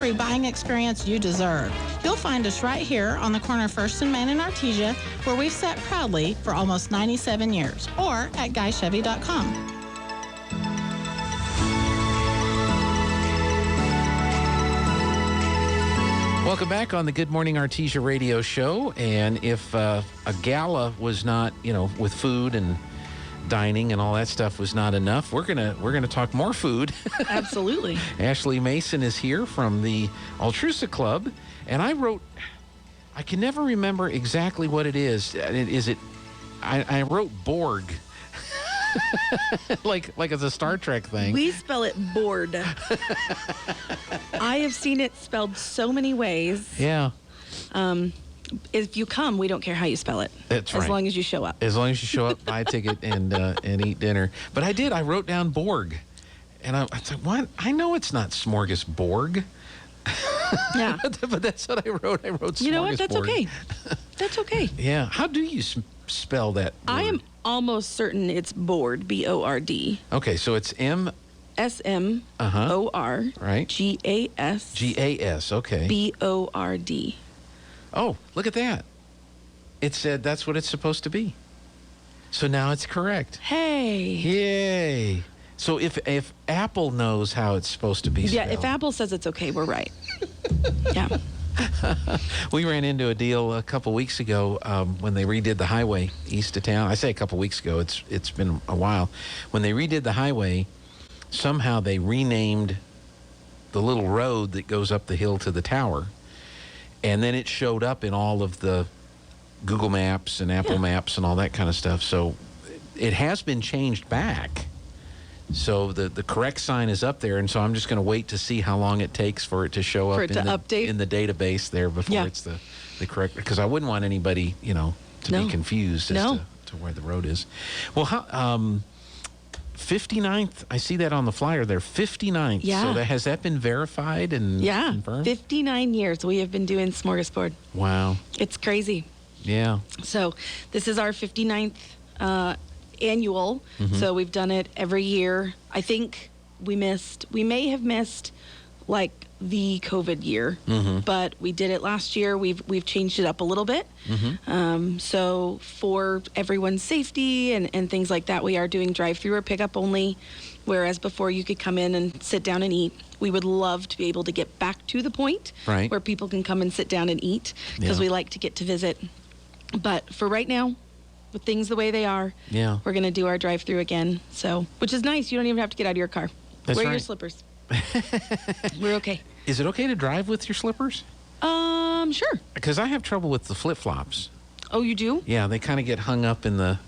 buying experience you deserve. You'll find us right here on the corner of 1st and Main in Artesia, where we've sat proudly for almost 97 years, or at guychevy.com. Welcome back on the Good Morning Artesia radio show. And if a gala was not, with food and dining and all that stuff was not enough, we're gonna talk more food. Absolutely. Ashley Mason is here from the Altrusa Club, and I can never remember exactly what it is. I wrote Borg. like it's a Star Trek thing. We spell it board. I have seen it spelled so many ways. Yeah. If you come, we don't care how you spell it. That's right. As long as you show up. As long as you show up, buy a ticket, and eat dinner. But I did. I wrote down Borg. And I said, what? I know it's not smorgasbord. Yeah. But that's what I wrote. I wrote smorgasbord. You know what? That's okay. That's okay. Yeah. How do you spell that word? I am almost certain it's board, B-O-R-D. Okay, so it's M... S-M-O-R. Right. G-A-S. G-A-S, okay. B-O-R-D. Oh, look at that. It said that's what it's supposed to be. So now it's correct. Hey. Yay. So if Apple knows how it's supposed to be spelled. Yeah, if Apple says it's okay, we're right. Yeah. We ran into a deal a couple weeks ago when they redid the highway east of town. I say a couple weeks ago. It's been a while. When they redid the highway, somehow they renamed the little road that goes up the hill to the tower. And then it showed up in all of the Google Maps and Apple Maps and all that kind of stuff. So it has been changed back. So the correct sign is up there, and so I'm just going to wait to see how long it takes for it to show up in the database there before it's the correct, because I wouldn't want anybody, to be confused as to where the road is. Well, 59th, I see that on the flyer there, 59th. Yeah. So has that been verified and confirmed? 59 years we have been doing Smorgasbord. Wow. It's crazy. Yeah. So this is our 59th annual. Mm-hmm. So we've done it every year. I think we may have missed like the COVID year, but we did it last year. We've changed it up a little bit. Mm-hmm. So for everyone's safety and things like that, we are doing drive-through or pickup only, whereas before you could come in and sit down and eat. We would love to be able to get back to the point where people can come and sit down and eat, because we like to get to visit. But for right now, with things the way they are, we're going to do our drive-through again. So, which is nice. You don't even have to get out of your car. Wear your slippers. We're okay. Is it okay to drive with your slippers? Sure. Because I have trouble with the flip-flops. Oh, you do? Yeah, they kind of get hung up in the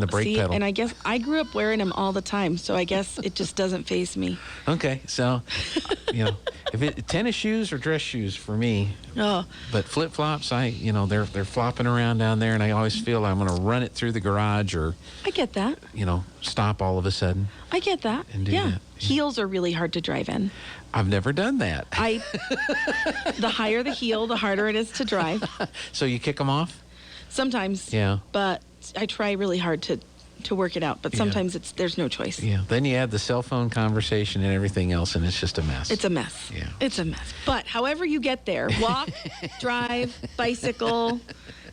brake pedal. And I guess I grew up wearing them all the time, so I guess it just doesn't faze me. Okay, so, if tennis shoes or dress shoes for me. Oh. But flip-flops, they're flopping around down there, and I always feel I'm going to run it through the garage or... I get that. Stop all of a sudden. I get that. And do that. Heels are really hard to drive in. I've never done that. The higher the heel, the harder it is to drive. So you kick them off? Sometimes. Yeah. But I try really hard to work it out, but sometimes there's no choice. Yeah. Then you add the cell phone conversation and everything else, and it's just a mess. It's a mess. Yeah. It's a mess. But however you get there, walk, drive, bicycle,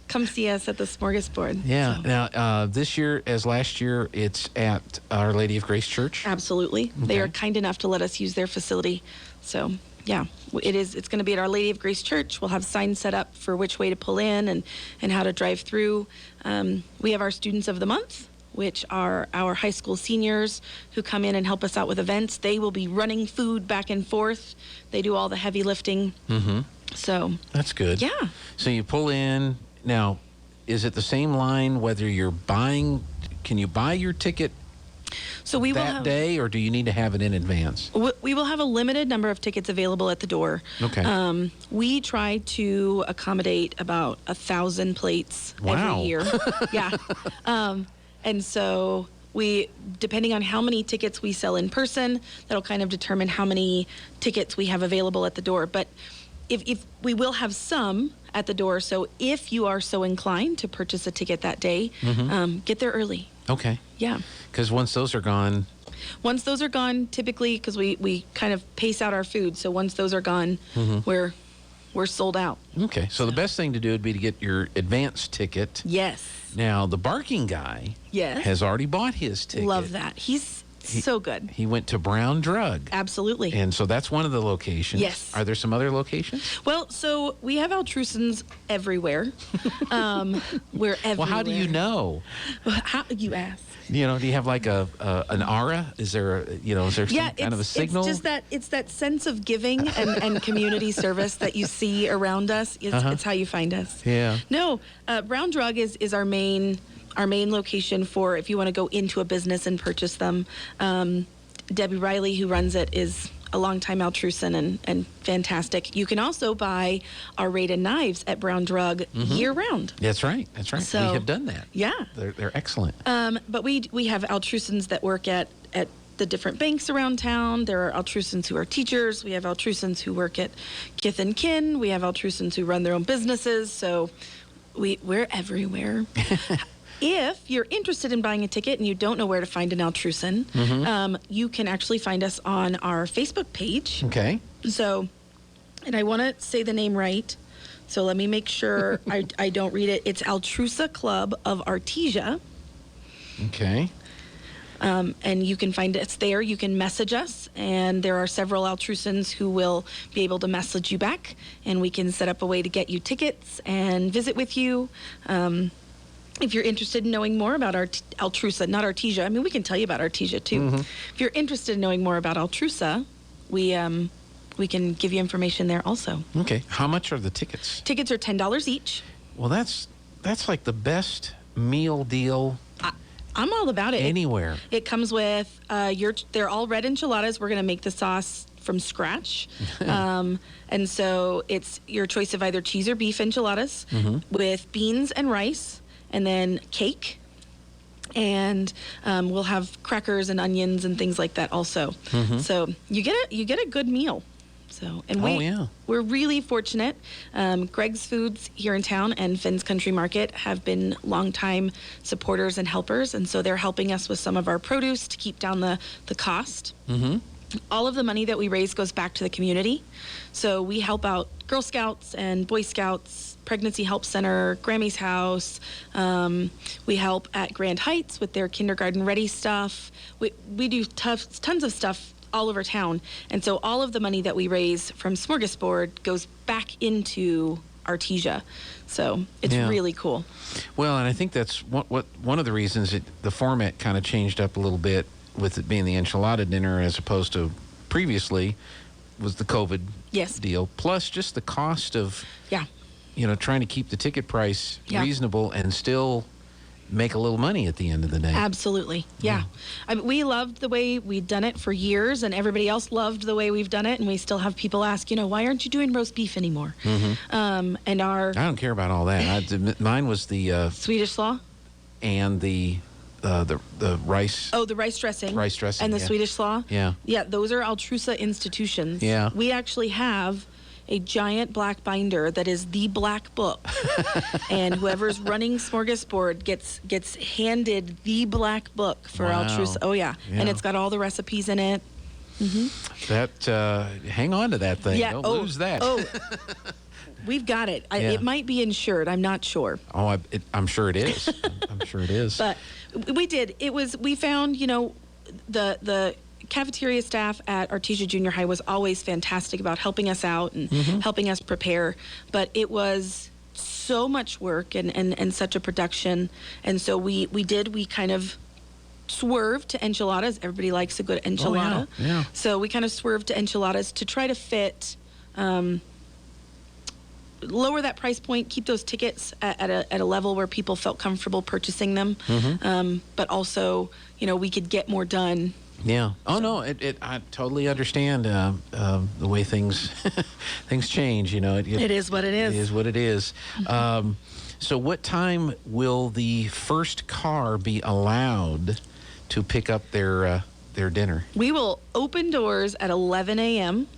come see us at the Smorgasbord. Yeah. So. Now, this year, as last year, it's at Our Lady of Grace Church? Absolutely. Okay. They are kind enough to let us use their facility. So, yeah, it's going to be at Our Lady of Grace Church. We'll have signs set up for which way to pull in and how to drive through. We have our Students of the Month, which are our high school seniors who come in and help us out with events. They will be running food back and forth. They do all the heavy lifting. Mm-hmm. So. That's good. Yeah. So you pull in. Now, is it the same line whether you're buying? Can you buy your ticket that day, or do you need to have it in advance? We will have a limited number of tickets available at the door. Okay. We try to accommodate about 1,000 plates every year. Yeah. And so depending on how many tickets we sell in person, that'll kind of determine how many tickets we have available at the door. But if we will have some at the door, so if you are so inclined to purchase a ticket that day, get there early. Okay. Yeah. Because once those are gone, Once those are gone, typically, because we kind of pace out our food, so once those are gone, we're sold out. Okay, so the best thing to do would be to get your advance ticket. Yes. Now, the barking guy Yes. has already bought his ticket. Love that. He's so good. He went to Brown Drug. Absolutely. And so that's one of the locations. Yes. Are there some other locations? Well, so we have Altrusans everywhere. We're everywhere. Well, how do you know? How you ask? Do you have like an aura? Is there some kind of a signal? It's that sense of giving and community service that you see around us. It's how you find us. Yeah. No, Brown Drug is our main location for if you want to go into a business and purchase them. Debbie Riley, who runs it, is a longtime Altrusan and fantastic. You can also buy our rated knives at Brown Drug year round. That's right. So, we have done that. Yeah. They're excellent. But we have Altrusans that work at the different banks around town. There are Altrusans who are teachers. We have Altrusans who work at Kith and Kin. We have Altrusans who run their own businesses. So we're everywhere. If you're interested in buying a ticket and you don't know where to find an Altrusan, you can actually find us on our Facebook page. Okay. So, and I want to say the name right, so let me make sure I don't read it. It's Altrusa Club of Artesia. Okay. And you can find us there. You can message us, and there are several Altrusans who will be able to message you back, and we can set up a way to get you tickets and visit with you. If you're interested in knowing more about Altrusa, not Artesia, I mean, we can tell you about Artesia too. If you're interested in knowing more about Altrusa, we can give you information there also. Okay. How much are the tickets? Tickets are $10 each. Well, that's like the best meal deal I'm all about it. anywhere. It comes with they're all red enchiladas. We're going to make the sauce from scratch. And so it's your choice of either cheese or beef enchiladas with beans and rice, and then cake. And we'll have crackers and onions and things like that also. So you get a good meal. So and we're really fortunate. Greg's Foods here in town and Finn's Country Market have been longtime supporters and helpers, and so they're helping us with some of our produce to keep down the cost. All of the money that we raise goes back to the community. So we help out Girl Scouts and Boy Scouts, Pregnancy Help Center, Grammy's House. We help at Grand Heights with their kindergarten ready stuff. We do tons of stuff all over town. And so all of the money that we raise from Smorgasbord goes back into Artesia. So it's really cool. Well, and I think that's one of the reasons the format kind of changed up a little bit with it being the enchilada dinner as opposed to previously was the COVID deal. Plus just the cost of trying to keep the ticket price reasonable and still make a little money at the end of the day. Absolutely. Yeah. I mean, we loved the way we'd done it for years, and everybody else loved the way we've done it, and we still have people ask, why aren't you doing roast beef anymore? And I don't care about all that. Mine was the Swedish slaw and the rice. Oh, the rice dressing. And the Swedish slaw. Yeah. Yeah, those are Altrusa institutions. Yeah. We actually have a giant black binder that is the black book. And whoever's running Smorgasbord gets handed the black book for Altrusa. Oh, yeah. And it's got all the recipes in it. That, hang on to that thing. Yeah. Don't lose that. We've got it. It might be insured. I'm not sure. Oh, I'm sure it is. I'm sure it is. But we found, the cafeteria staff at Artesia Junior High was always fantastic about helping us out and helping us prepare. But it was so much work and such a production. And so we kind of swerved to enchiladas. Everybody likes a good enchilada. Oh, yeah. So we kind of swerved to enchiladas to try to fit... lower that price point, keep those tickets at a level where people felt comfortable purchasing them, but also, we could get more done. Yeah. Oh, no, I totally understand the way things change. It is what it is. It is what it is. So what time will the first car be allowed to pick up their dinner? We will open doors at 11 a.m.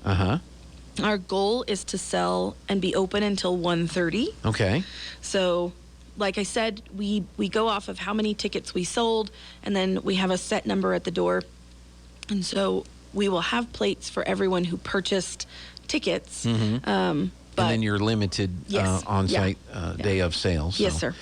Our goal is to sell and be open until 1:30. Okay. So, like I said, we go off of how many tickets we sold, and then we have a set number at the door. And so we will have plates for everyone who purchased tickets. But and then you're limited Yes. on-site day of sales. Yes, so. sir.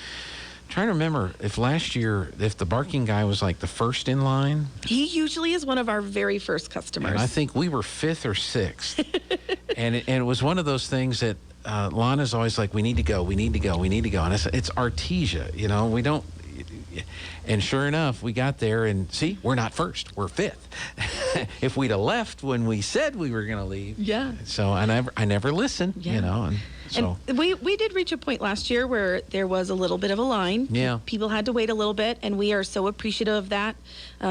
Trying to remember if last year, if the barking guy was like the first in line. He usually is one of our very first customers. And I think we were 5th or 6th. and it was one of those things that Lana's always like, we need to go. And I said, it's Artesia, we don't. And sure enough, we got there and see, we're not first, we're 5th. If we'd have left when we said we were going to leave. Yeah. So I never listened, And so. And we did reach a point last year where there was a little bit of a line. Yeah. People had to wait a little bit, and we are so appreciative of that.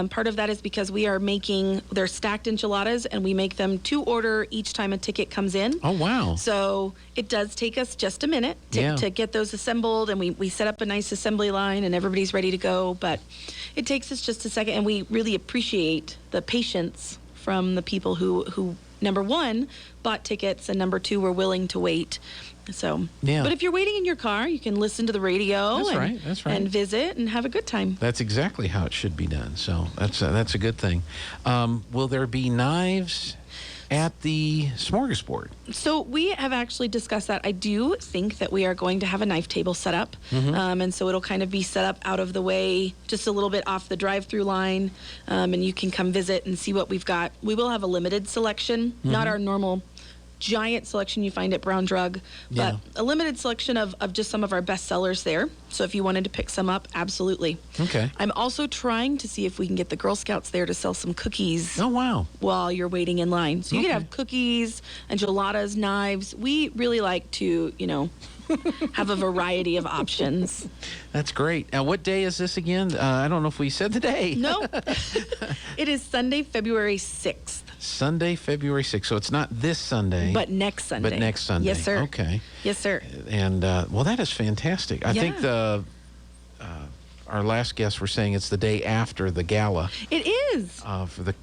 Part of that is because we are they're stacked enchiladas, and we make them to order each time a ticket comes in. Oh, wow. So it does take us just a minute to get those assembled, and we set up a nice assembly line, and everybody's ready to go. But it takes us just a second, and we really appreciate the patience from the people who number one, bought tickets, and number two, were willing to wait. So, but if you're waiting in your car, you can listen to the radio That's right. and visit and have a good time. That's exactly how it should be done. So that's a good thing. Will there be knives at the smorgasbord? So we have actually discussed that. I do think that we are going to have a knife table set up. And so it'll kind of be set up out of the way, just a little bit off the drive-through line. And you can come visit and see what we've got. We will have a limited selection, not our normal giant selection you find at Brown Drug, but a limited selection of just some of our best sellers there. So if you wanted to pick some up, absolutely. Okay. I'm also trying to see if we can get the Girl Scouts there to sell some cookies. Oh, wow. While you're waiting in line. So you can have cookies, enchiladas, knives. We really like to, have a variety of options. That's great. Now, what day is this again? I don't know if we said the day. No. It is Sunday, February 6th. Sunday, February 6th. So it's not this Sunday. But next Sunday. But next Sunday. Yes, sir. Okay. Yes, sir. And, well, that is fantastic. I think our last guests were saying it's the day after the gala. It is.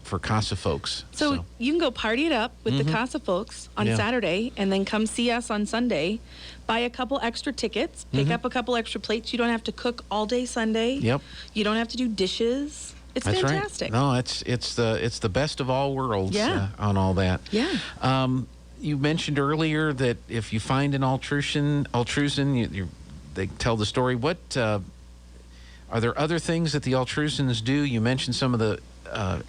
For Casa folks. So you can go party it up with the Casa folks on Saturday, and then come see us on Sunday. Buy a couple extra tickets. Pick up a couple extra plates. You don't have to cook all day Sunday. Yep. You don't have to do dishes. It's That's fantastic. Right. No, it's the best of all worlds on all that. Yeah. You mentioned earlier that if you find an Altrusan, they tell the story. What are there other things that the Altrusans do? You mentioned some of the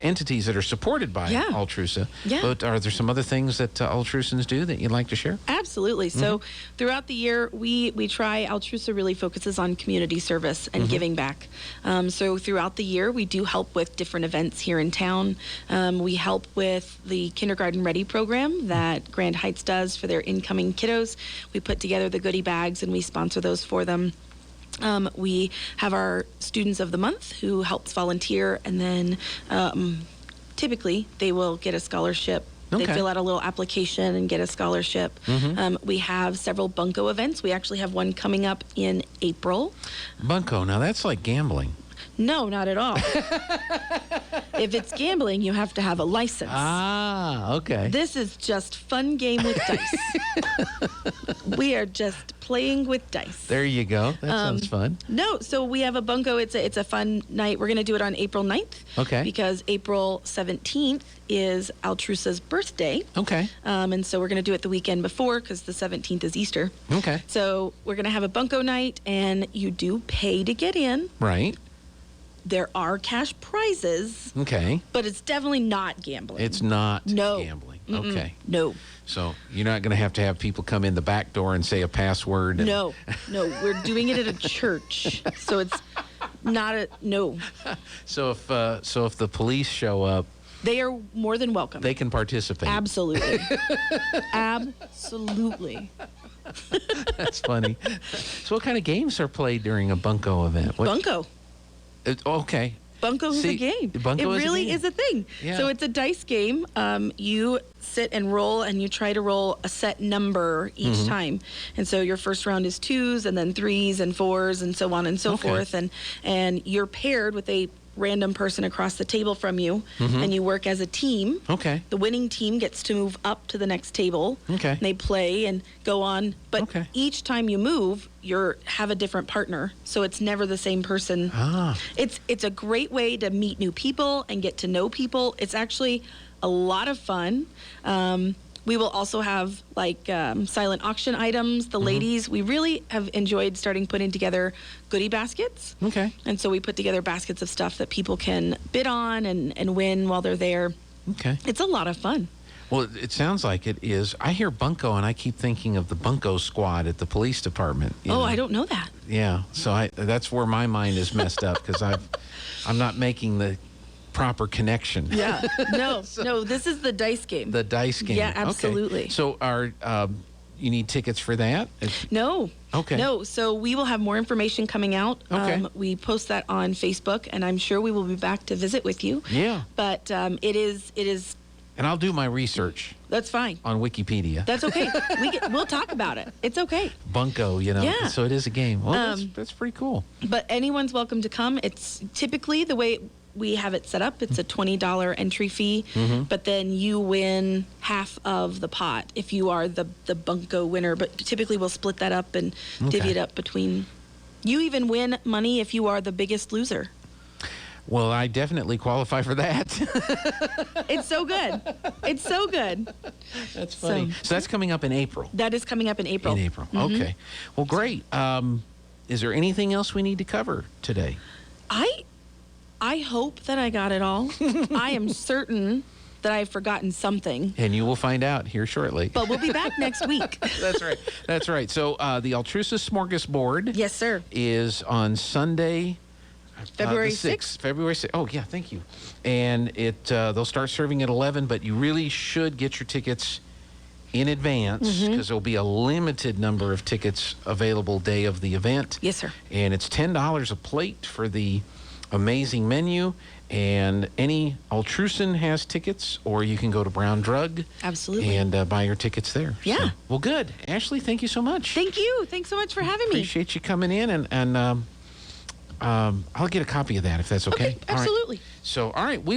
entities that are supported by Altrusa. Yeah. But are there some other things that Altrusans do that you'd like to share? Absolutely. So throughout the year, we try, Altrusa really focuses on community service and giving back. So throughout the year, we do help with different events here in town. We help with the Kindergarten Ready program that Grand Heights does for their incoming kiddos. We put together the goodie bags and we sponsor those for them. We have our Students of the Month who helps volunteer, and then typically they will get a scholarship. Okay. They fill out a little application and get a scholarship. We have several bunco events. We actually have one coming up in April. Bunco, now that's like gambling. No, not at all. If it's gambling, you have to have a license. Ah, okay. This is just fun game with dice. We are just playing with dice. There you go. That sounds fun. No, so we have a bunco. It's a fun night. We're going to do it on April 9th. Okay. Because April 17th is Altrusa's birthday. Okay. And so we're going to do it the weekend before because the 17th is Easter. Okay. So we're going to have a bunco night, and you do pay to get in. Right. There are cash prizes. Okay. But it's definitely not gambling. It's not No. gambling. Okay. No. So you're not going to have people come in the back door and say a password. And... No. We're doing it at a church. So it's not no. So if the police show up, they are more than welcome. They can participate. Absolutely. Absolutely. That's funny. So what kind of games are played during a bunco event? Bunco. Okay. Bunco is a game. Bunco it really is a thing. Yeah. So it's a dice game. You sit and roll, and you try to roll a set number each time. And so your first round is 2s, and then 3s and 4s, and so on and so forth. And you're paired with a random person across the table from you, and you work as a team. Okay. The winning team gets to move up to the next table. Okay. And they play and go on. But Okay. each time you move, you have a different partner. So it's never the same person. Ah. It's a great way to meet new people and get to know people. It's actually a lot of fun. We will also have silent auction items. The ladies, we really have enjoyed starting putting together goodie baskets. Okay. And so we put together baskets of stuff that people can bid on and win while they're there. Okay. It's a lot of fun. Well, it sounds like it is. I hear bunco, and I keep thinking of the bunco squad at the police department. you know. I don't know that. Yeah. So that's where my mind is messed up because I'm not making the proper connection. Yeah. No, this is the dice game. The dice game. Yeah, Okay. absolutely. So you need tickets for that? No. Okay. No. So we will have more information coming out. Okay. We post that on Facebook, and I'm sure we will be back to visit with you. Yeah. But it is. And I'll do my research That's fine. on Wikipedia. That's okay. We'll talk about it. It's okay. Bunco, Yeah. So it is a game. Well, that's pretty cool. But anyone's welcome to come. It's typically the way we have it set up. It's a $20 entry fee, but then you win half of the pot if you are the bunco winner. But typically we'll split that up and divvy it up between. You even win money if you are the biggest loser. Well, I definitely qualify for that. It's so good. It's so good. That's funny. So that's coming up in April. That is coming up in April. In April. Okay. Well, great. Is there anything else we need to cover today? I hope that I got it all. I am certain that I've forgotten something. And you will find out here shortly. But we'll be back next week. That's right. That's right. So the Altrusa smorgasbord Yes, sir. is on Sunday, February the 6th. February 6th. Oh, yeah, thank you. And they'll start serving at 11, but you really should get your tickets in advance because there'll be a limited number of tickets available day of the event. Yes, sir. And it's $10 a plate for the amazing menu. And any Altrusan has tickets, or you can go to Brown Drug. Absolutely. And buy your tickets there. Yeah. So, well, good. Ashley, thank you so much. Thank you. Thanks so much for having me. Appreciate you coming in, and I'll get a copy of that if that's okay. Okay, absolutely. All right. So, all right.